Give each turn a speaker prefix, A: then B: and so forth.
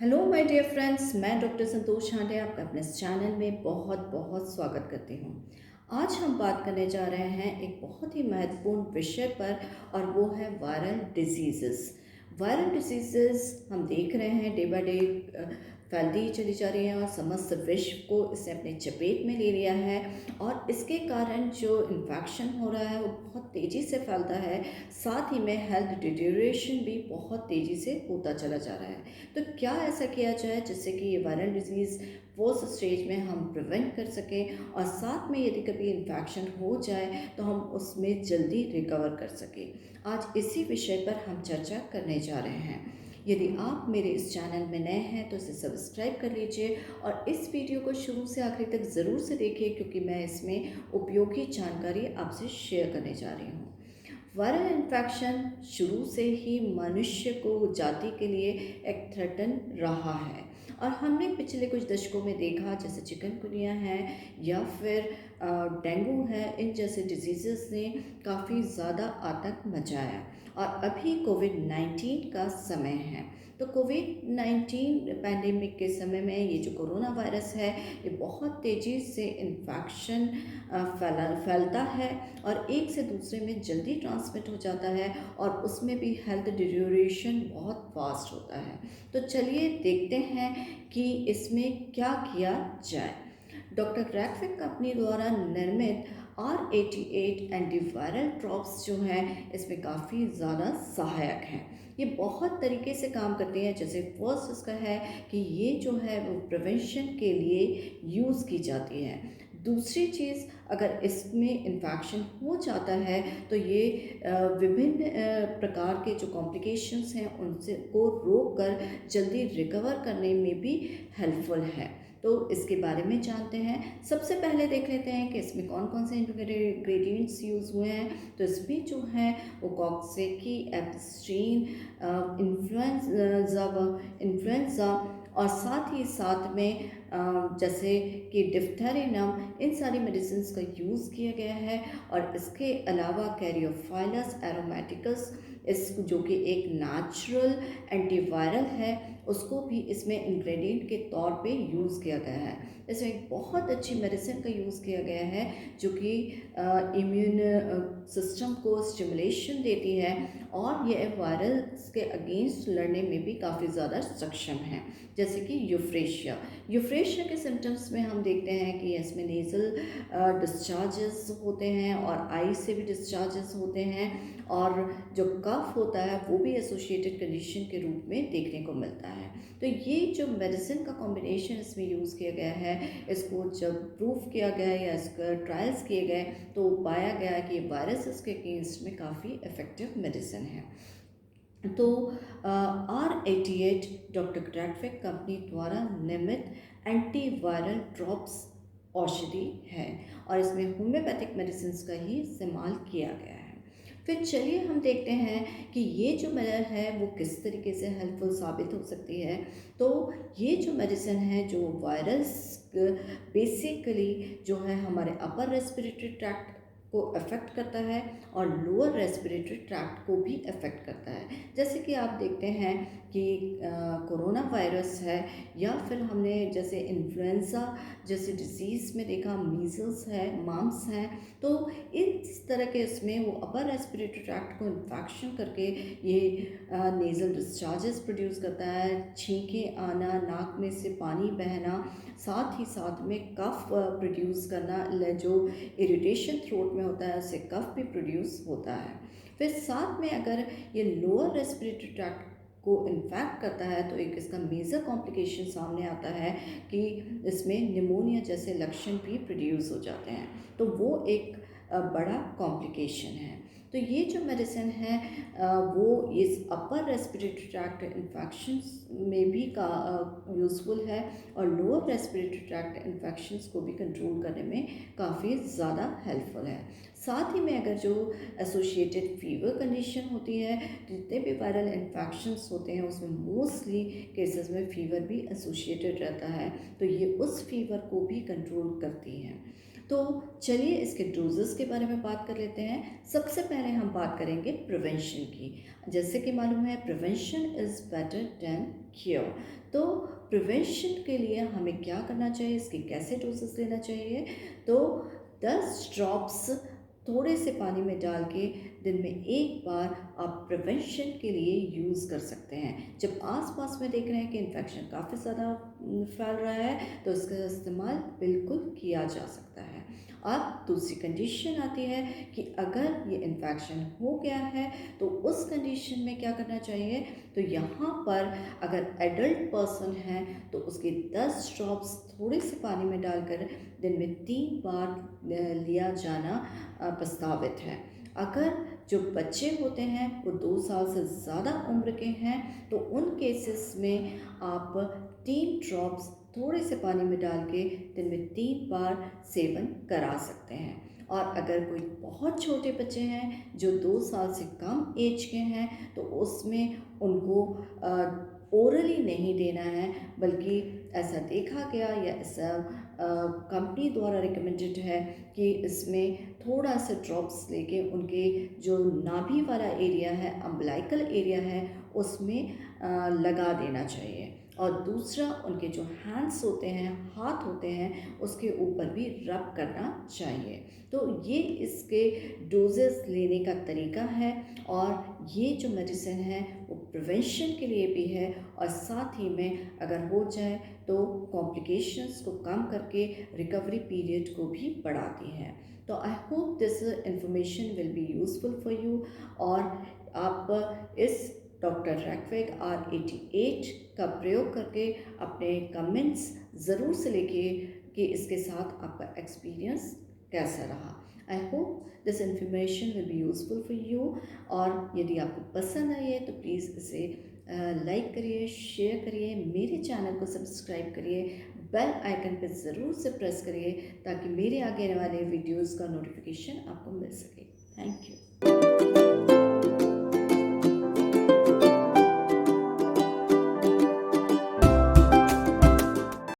A: Hello my dear friends, मैं doctor संतोष हांडे आपका अपने इस चैनल में बहुत बहुत स्वागत करती हूँ। आज हम बात करने जा रहे हैं एक बहुत ही महत्वपूर्ण विषय पर, और वो है वायरल डिजीज़ेस। वायरल डिजीज़ेस हम देख रहे हैं डे बाय डे फैलती ही चली जा रही है और समस्त विश्व को इसने अपने चपेट में ले लिया है। और इसके कारण जो इन्फेक्शन हो रहा है वो बहुत तेज़ी से फैलता है। साथ ही में हेल्थ डिटेरियोरेशन भी बहुत तेज़ी से होता चला जा रहा है। तो क्या ऐसा किया जाए जिससे कि ये वायरल डिजीज़ फर्स्ट स्टेज में हम प्रिवेंट कर सकें, और साथ में यदि कभी इन्फेक्शन हो जाए तो हम उसमें जल्दी रिकवर कर सकें। आज इसी विषय पर हम चर्चा करने जा रहे हैं। यदि आप मेरे इस चैनल में नए हैं तो इसे सब्सक्राइब कर लीजिए और इस वीडियो को शुरू से आखिर तक ज़रूर से देखिए, क्योंकि मैं इसमें उपयोगी जानकारी आपसे शेयर करने जा रही हूँ। वायरल इन्फेक्शन शुरू से ही मनुष्य को जाति के लिए एक थ्रेटन रहा है, और हमने पिछले कुछ दशकों में देखा जैसे चिकनगुनिया है या फिर डेंगू है, इन जैसे डिजीज़ेस ने काफ़ी ज़्यादा आतंक मचाया। और अभी कोविड-19 का समय है। तो कोविड-19 पैंडेमिक के समय में ये जो कोरोना वायरस है, ये बहुत तेज़ी से इन्फेक्शन फैलता है और एक से दूसरे में जल्दी ट्रांसमिट हो जाता है, और उसमें भी हेल्थ डिटेरियोरेशन बहुत फास्ट होता है। तो चलिए देखते हैं कि इसमें क्या किया जाए। डॉक्टर ग्रैफिक कंपनी द्वारा निर्मित R88 एंटीवायरल ड्रॉप्स जो हैं, इसमें काफ़ी ज़्यादा सहायक हैं। ये बहुत तरीके से काम करती हैं। जैसे फर्स्ट इसका है कि ये जो है वो प्रिवेंशन के लिए यूज़ की जाती है। दूसरी चीज़, अगर इसमें इन्फेक्शन हो जाता है तो ये विभिन्न प्रकार के जो कॉम्प्लिकेशंस हैं उनसे को रोक कर जल्दी रिकवर करने में भी हेल्पफुल है। तो इसके बारे में जानते हैं। सबसे पहले देख लेते हैं कि इसमें कौन कौन से इंग्रेडिएंट्स यूज़ हुए हैं। तो इसमें जो है वो कॉक्सेकी, एब्स्ट्रीन, इन्फ्लुएंजा और साथ ही साथ में जैसे कि डिफ्थेरिनम, इन सारी मेडिसिन का यूज़ किया गया है। और इसके अलावा कैरियोफाइलस एरोमेटिकस, इस जो कि एक नेचुरल एंटीवायरल है, उसको भी इसमें इंग्रेडिएंट के तौर पे यूज़ किया गया है। इसमें एक बहुत अच्छी मेडिसिन का यूज़ किया गया है जो कि इम्यून सिस्टम को स्टिमुलेशन देती है, और ये वायरस के अगेंस्ट लड़ने में भी काफ़ी ज़्यादा सक्षम है। जैसे कि यूफ्रेशिया के सिम्टम्स में हम देखते हैं कि इसमें नेज़ल डिस्चार्जेस होते हैं और आई से भी डिस्चार्जेस होते हैं, और जो कफ होता है वो भी एसोसिएटेड कंडीशन के रूप में देखने को मिलता है। तो ये जो मेडिसिन का कॉम्बिनेशन इसमें यूज़ किया गया है, इसको जब प्रूव किया गया या इसका ट्रायल्स किए गए तो पाया गया कि वायरसेस के अगेंस्ट में काफ़ी इफ़ेक्टिव मेडिसिन है। तो R88 डॉक्टर ग्रैफिक कंपनी द्वारा निर्मित एंटीवायरल ड्रॉप्स औषधि है, और इसमें होम्योपैथिक मेडिसिन का ही इस्तेमाल किया गया है। फिर चलिए हम देखते हैं कि ये जो मेडिसिन है वो किस तरीके से हेल्पफुल साबित हो सकती है। तो ये जो मेडिसिन है, जो वायरस बेसिकली जो है हमारे अपर रेस्पिरेटरी ट्रैक्ट को अफेक्ट करता है और लोअर रेस्पिरेटरी ट्रैक्ट को भी अफेक्ट करता है। जैसे कि आप देखते हैं कि कोरोना वायरस है, या फिर हमने जैसे इन्फ्लुएंजा जैसे डिजीज़ में देखा, मीज़ल्स है, मम्स हैं। तो इस तरह के इसमें वो अपर रेस्पिरेटरी ट्रैक्ट को इन्फेक्शन करके ये नेज़ल डिस्चार्जेस प्रोड्यूस करता है, छींकें आना, नाक में से पानी बहना, साथ ही साथ में कफ प्रोड्यूस करना, जो इरिटेशन थ्रोट में होता है उससे कफ भी प्रोड्यूस होता है। फिर साथ में अगर ये लोअर रेस्पिरेटरी ट्रैक्ट को इन्फेक्ट करता है तो एक इसका मेजर कॉम्प्लिकेशन सामने आता है कि इसमें निमोनिया जैसे लक्षण भी प्रोड्यूस हो जाते हैं। तो वो एक बड़ा कॉम्प्लिकेशन है। तो ये जो मेडिसिन है वो इस अपर रेस्पिरेटरी ट्रैक्ट इन्फेक्शंस में भी का यूज़फुल है, और लोअर रेस्पिरेटरी ट्रैक्ट इन्फेक्शंस को भी कंट्रोल करने में काफ़ी ज़्यादा हेल्पफुल है। साथ ही में अगर जो एसोसिएटेड फीवर कंडीशन होती है, जितने भी वायरल इन्फेक्शंस होते हैं उसमें मोस्टली केसेस में फीवर भी एसोसिएटेड रहता है, तो ये उस फीवर को भी कंट्रोल करती हैं। तो चलिए इसके डोजेस के बारे में बात कर लेते हैं। सबसे पहले हम बात करेंगे प्रिवेंशन की। जैसे कि मालूम है, prevention is better than cure. तो प्रिवेंशन के लिए हमें क्या करना चाहिए, इसके कैसे डोजेस लेना चाहिए। तो 10 ड्रॉप्स थोड़े से पानी में डाल के दिन में एक बार आप प्रिवेंशन के लिए यूज़ कर सकते हैं। जब आसपास में देख रहे हैं कि इन्फेक्शन काफ़ी ज़्यादा फैल रहा है तो इसका इस्तेमाल बिल्कुल किया जा सकता है। अब दूसरी कंडीशन आती है कि अगर ये इन्फेक्शन हो गया है तो उस कंडीशन में क्या करना चाहिए। तो यहाँ पर अगर एडल्ट पर्सन है तो उसके 10 ड्रॉप्स थोड़े से पानी में डालकर दिन में 3 बार लिया जाना प्रस्तावित है। अगर जो बच्चे होते हैं वो 2 साल से ज़्यादा उम्र के हैं तो उन केसेस में आप 3 ड्रॉप्स थोड़े से पानी में डाल के दिन में 3 बार सेवन करा सकते हैं। और अगर कोई बहुत छोटे बच्चे हैं जो 2 साल से कम एज के हैं तो उसमें उनको ओरली नहीं देना है, बल्कि ऐसा देखा गया या ऐसा कंपनी द्वारा रिकमेंडेड है कि इसमें थोड़ा सा ड्रॉप्स लेके उनके जो नाभि वाला एरिया है, अम्बिलाइकल एरिया है, उसमें लगा देना चाहिए। और दूसरा, उनके जो हैंड्स होते हैं, हाथ होते हैं, उसके ऊपर भी रब करना चाहिए। तो ये इसके डोजेस लेने का तरीका है। और ये जो मेडिसिन है वो प्रिवेंशन के लिए भी है और साथ ही में अगर हो जाए तो कॉम्प्लिकेशंस को कम करके रिकवरी पीरियड को भी बढ़ाती है। तो I hope this information will be useful for you. और आप इस डॉक्टर रैकवेग R88 का प्रयोग करके अपने कमेंट्स ज़रूर से लिखिए कि इसके साथ आपका एक्सपीरियंस कैसा रहा। I hope this information will be useful for you. और यदि आपको पसंद आई है तो प्लीज़ इसे लाइक करिए, शेयर करिए, मेरे चैनल को सब्सक्राइब करिए, बेल आइकन पर ज़रूर से प्रेस करिए ताकि मेरे आगे आने वाले वीडियोज़ का नोटिफिकेशन आपको मिल सके। Thank you.